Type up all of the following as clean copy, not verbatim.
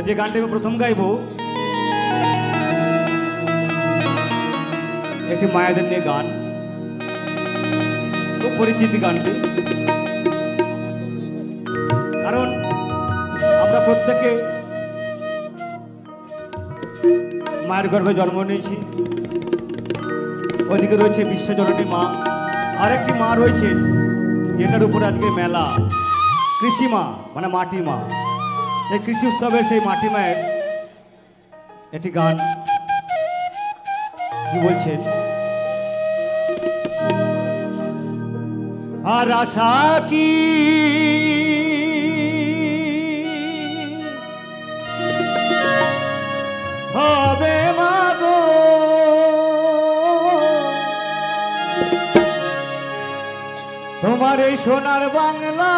যে গানটা আমি প্রথম গাইব একটি মায়াদের নিয়ে গান, খুব পরিচিতি গানটি। কারণ আমরা প্রত্যেকে মায়ের গর্ভে জন্ম নিয়েছি। ওইদিকে রয়েছে বিশ্বজননী মা, আরেকটি মা রয়েছেন যেটার উপরে আজকে মেলা, কৃষি মা মানে মাটি মা। এই কৃষি উৎসবের সেই মাটি মায়ের একটি গান কি বলছেন, আর আশা কি হবে মাগো তোমার এই সোনার বাংলা,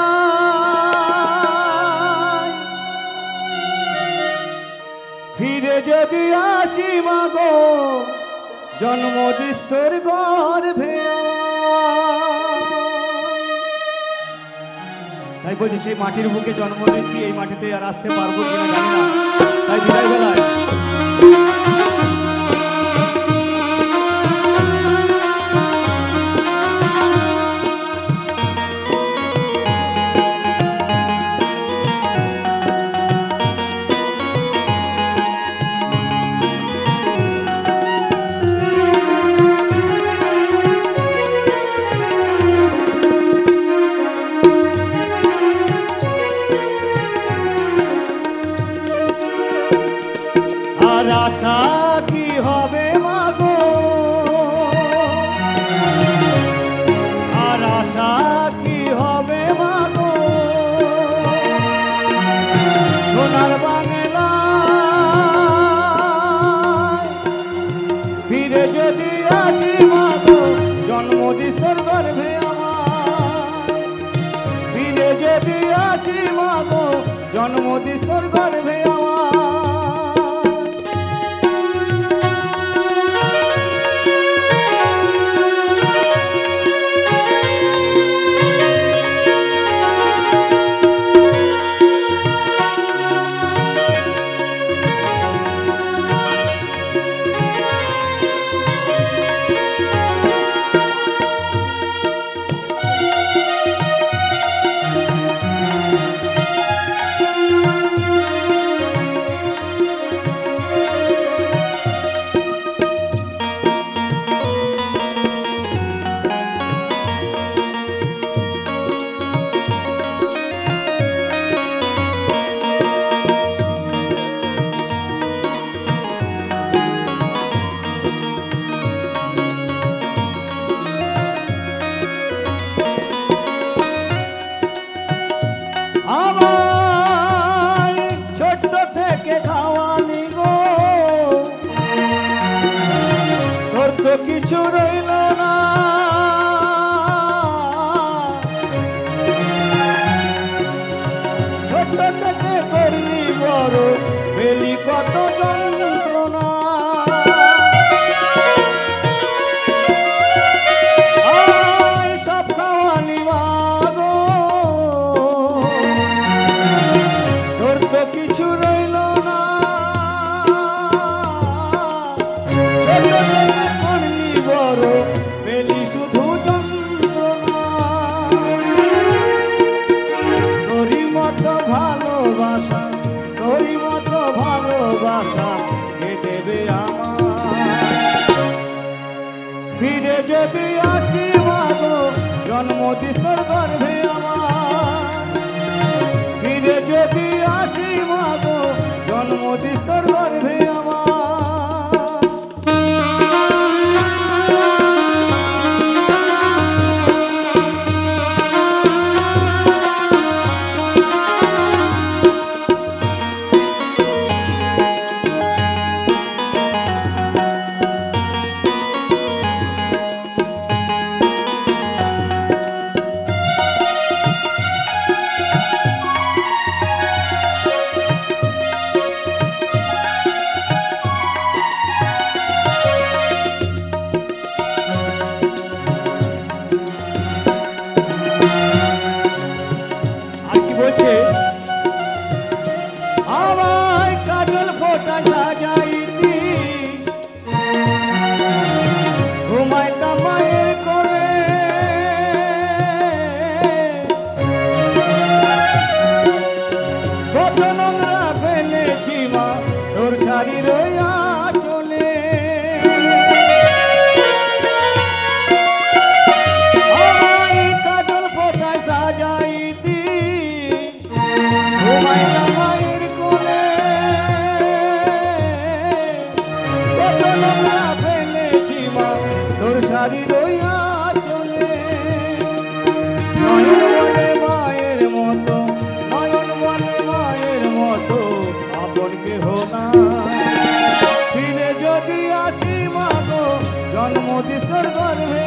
ফিরে যদি আসি মাগো জন্মদিস্তর গর্ভে। তাই বলছি সেই মাটির বুকে জন্ম নিয়েছি, এই মাটিতে আর আসতে পারবো কিনা জানি না। তাই বিদায় বেলায় আশা কি হবে মাগো, আর আশা কি হবে মাগো সোনার বাংলা, ফিরে যদি আসি মাগো জন্মদিস্তর গর্ভে আমার, ফিরে যদি আসি মাগো জন্মদিস্তর গর্ভে আমার। কিছু রইল না ছোট থেকে করলি বড় পেলি কত যন্ত্রণা, সব খাওয়ালি মাগো তোর তো কিছু রইল না, পেলি শুধু যন্ত্রণা, তোরই মতো ভালোবাসা, তোরই মতো ভালোবাসা কে দেবে আমার, ফিরে যদি আসি মাগো জন্মদিস্তর গর্ভে আমার, ফিরে যদি আসি মাগো জন্মদিস্তর গর্ভে আমার। নোংরা ফেলেছি মা তোর শাড়ির আঁচলে। আমায় কাজল ফোঁটায় সাজাইতি ঘুমাইলাম মায়ের কোলে। কত নোংরা ফেলেছি মা তোর শাড়ির আঁচলে। নয়ন বলে মায়ের মতো, নয়ন বলে মায়ের মতো আপন কেহ নাই। ফিরে যদি আসি মা গো জন্ম দিশোর গর্ভে